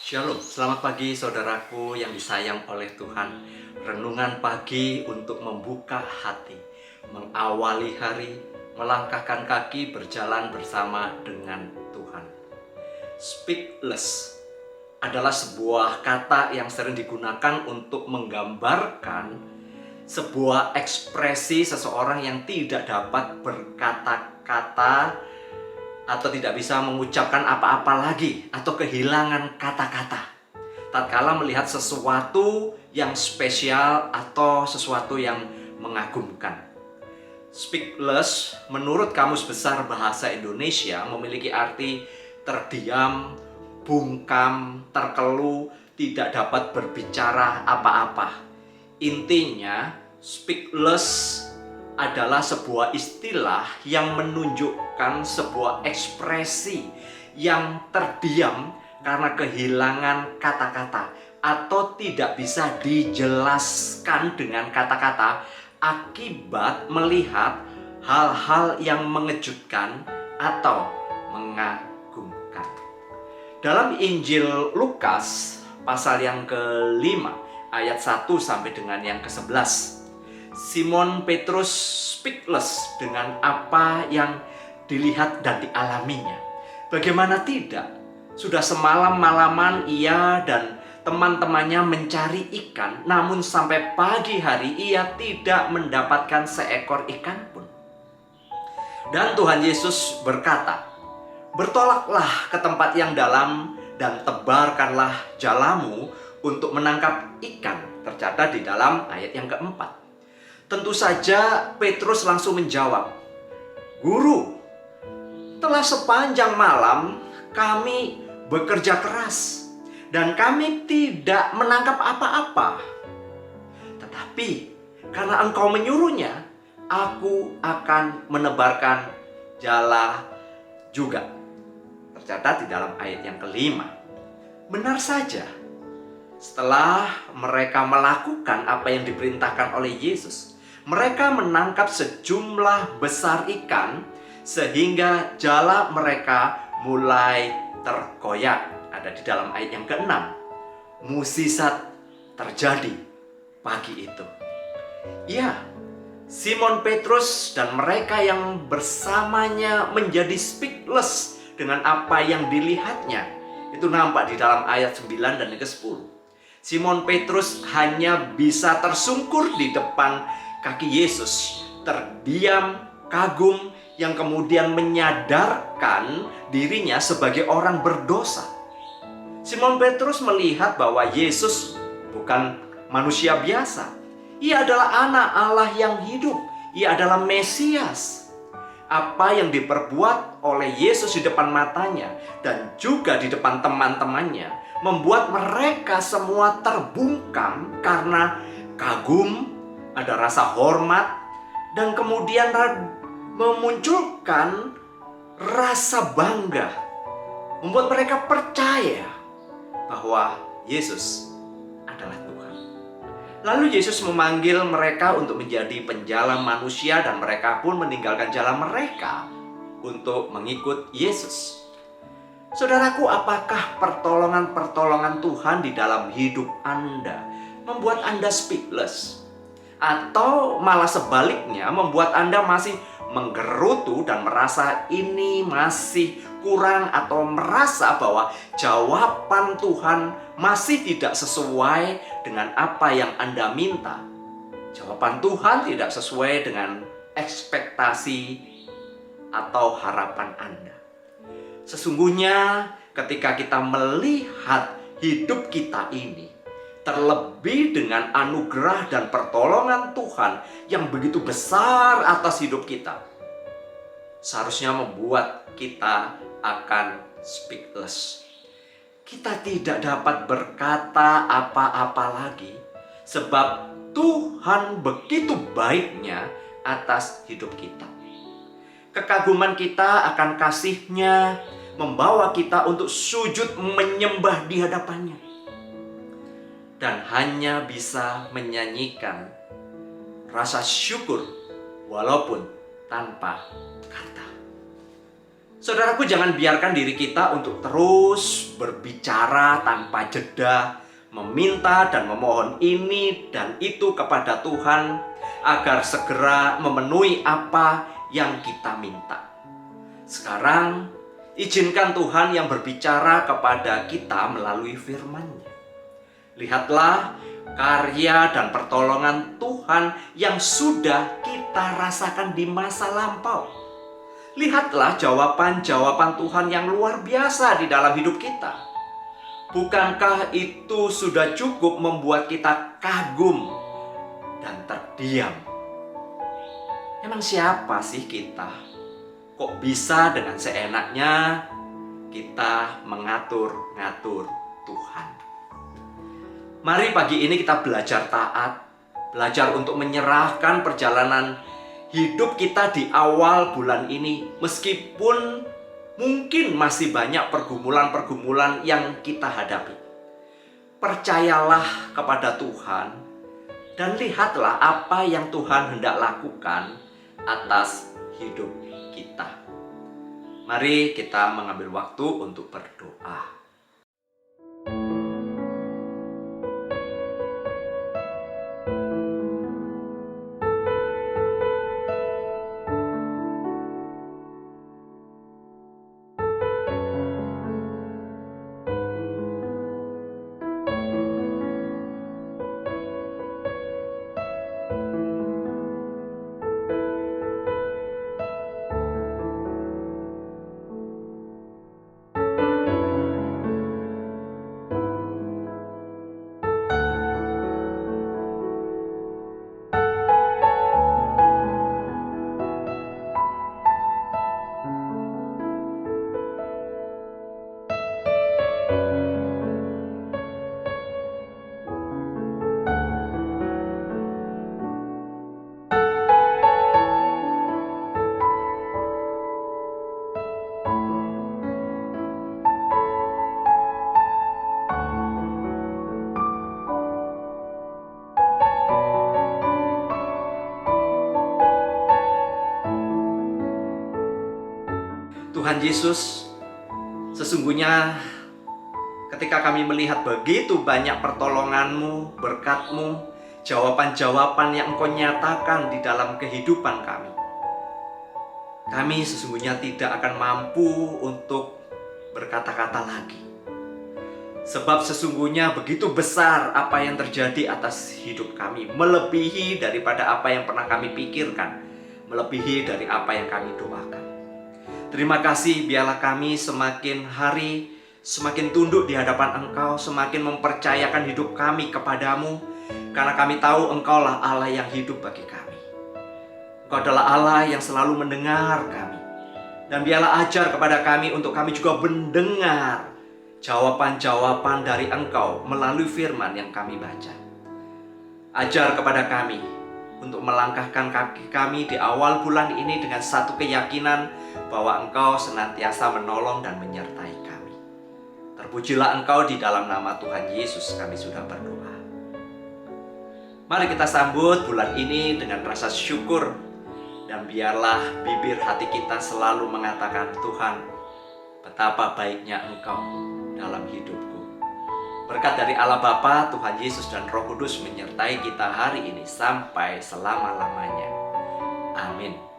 Shalom, selamat pagi saudaraku yang disayang oleh Tuhan. Renungan pagi untuk membuka hati, mengawali hari, melangkahkan kaki berjalan bersama dengan Tuhan. Speechless adalah sebuah kata yang sering digunakan untuk menggambarkan sebuah ekspresi seseorang yang tidak dapat berkata-kata atau tidak bisa mengucapkan apa-apa lagi atau kehilangan kata-kata tatkala melihat sesuatu yang spesial atau sesuatu yang mengagumkan. Speechless menurut Kamus Besar Bahasa Indonesia memiliki arti terdiam, bungkam, terkelu, tidak dapat berbicara apa-apa. Intinya, speechless adalah sebuah istilah yang menunjukkan sebuah ekspresi yang terdiam karena kehilangan kata-kata atau tidak bisa dijelaskan dengan kata-kata akibat melihat hal-hal yang mengejutkan atau mengagumkan. Dalam Injil Lukas pasal yang ke-5 ayat 1 sampai dengan yang ke-11, Simon Petrus speechless dengan apa yang dilihat dan dialaminya. Bagaimana tidak? Sudah semalam-malaman ia dan teman-temannya mencari ikan, namun sampai pagi hari ia tidak mendapatkan seekor ikan pun. Dan Tuhan Yesus berkata, "Bertolaklah ke tempat yang dalam dan tebarkanlah jalamu untuk menangkap ikan." Tercatat di dalam ayat yang keempat. Tentu saja Petrus langsung menjawab, "Guru, telah sepanjang malam kami bekerja keras dan kami tidak menangkap apa-apa. Tetapi karena Engkau menyuruhnya, aku akan menebarkan jala juga." Tercatat di dalam ayat yang ke-5. Benar saja, setelah mereka melakukan apa yang diperintahkan oleh Yesus, mereka menangkap sejumlah besar ikan sehingga jala mereka mulai terkoyak. Ada di dalam ayat yang ke-6. Mukjizat terjadi pagi itu. Ya, Simon Petrus dan mereka yang bersamanya menjadi speechless dengan apa yang dilihatnya. Itu nampak di dalam ayat 9 dan yang ke-10. Simon Petrus hanya bisa tersungkur di depan kaki Yesus, terdiam, kagum, yang kemudian menyadarkan dirinya sebagai orang berdosa. Simon Petrus melihat bahwa Yesus bukan manusia biasa. Ia adalah anak Allah yang hidup. Ia adalah Mesias. Apa yang diperbuat oleh Yesus di depan matanya dan juga di depan teman-temannya membuat mereka semua terbungkam karena kagum, ada rasa hormat, dan kemudian memunculkan rasa bangga, membuat mereka percaya bahwa Yesus adalah Tuhan. Lalu Yesus memanggil mereka untuk menjadi penjala manusia dan mereka pun meninggalkan jala mereka untuk mengikut Yesus. Saudaraku, apakah pertolongan-pertolongan Tuhan di dalam hidup Anda membuat Anda speechless? Atau malah sebaliknya membuat Anda masih menggerutu dan merasa ini masih kurang, atau merasa bahwa jawaban Tuhan masih tidak sesuai dengan apa yang Anda minta? Jawaban Tuhan tidak sesuai dengan ekspektasi atau harapan Anda. Sesungguhnya ketika kita melihat hidup kita ini, terlebih dengan anugerah dan pertolongan Tuhan yang begitu besar atas hidup kita, seharusnya membuat kita akan speechless. Kita tidak dapat berkata apa-apa lagi, sebab Tuhan begitu baiknya atas hidup kita. Kekaguman kita akan kasih-Nya membawa kita untuk sujud menyembah di hadapannya, dan hanya bisa menyanyikan rasa syukur walaupun tanpa kata. Saudaraku, jangan biarkan diri kita untuk terus berbicara tanpa jeda, meminta dan memohon ini dan itu kepada Tuhan agar segera memenuhi apa yang kita minta. Sekarang, izinkan Tuhan yang berbicara kepada kita melalui firman-Nya. Lihatlah karya dan pertolongan Tuhan yang sudah kita rasakan di masa lampau. Lihatlah jawaban-jawaban Tuhan yang luar biasa di dalam hidup kita. Bukankah itu sudah cukup membuat kita kagum dan terdiam? Emang siapa sih kita? Kok bisa dengan seenaknya kita mengatur-ngatur Tuhan? Mari pagi ini kita belajar taat, belajar untuk menyerahkan perjalanan hidup kita di awal bulan ini, meskipun mungkin masih banyak pergumulan-pergumulan yang kita hadapi. Percayalah kepada Tuhan dan lihatlah apa yang Tuhan hendak lakukan atas hidup kita. Mari kita mengambil waktu untuk berdoa. Tuhan Yesus, sesungguhnya ketika kami melihat begitu banyak pertolongan-Mu, berkat-Mu, jawaban-jawaban yang Engkau nyatakan di dalam kehidupan kami sesungguhnya tidak akan mampu untuk berkata-kata lagi. Sebab sesungguhnya begitu besar apa yang terjadi atas hidup kami, melebihi daripada apa yang pernah kami pikirkan, melebihi dari apa yang kami doakan. Terima kasih, biarlah kami semakin hari semakin tunduk di hadapan Engkau, semakin mempercayakan hidup kami kepadamu, karena kami tahu Engkaulah Allah yang hidup bagi kami. Engkau adalah Allah yang selalu mendengar kami. Dan biarlah ajar kepada kami untuk kami juga mendengar jawaban-jawaban dari Engkau melalui firman yang kami baca. Ajar kepada kami untuk melangkahkan kaki kami di awal bulan ini dengan satu keyakinan bahwa Engkau senantiasa menolong dan menyertai kami. Terpujilah Engkau, di dalam nama Tuhan Yesus kami sudah berdoa. Mari kita sambut bulan ini dengan rasa syukur, dan biarlah bibir hati kita selalu mengatakan, Tuhan, betapa baiknya Engkau dalam hidupku. Berkat dari Allah Bapa, Tuhan Yesus dan Roh Kudus menyertai kita hari ini sampai selama-lamanya. Amin.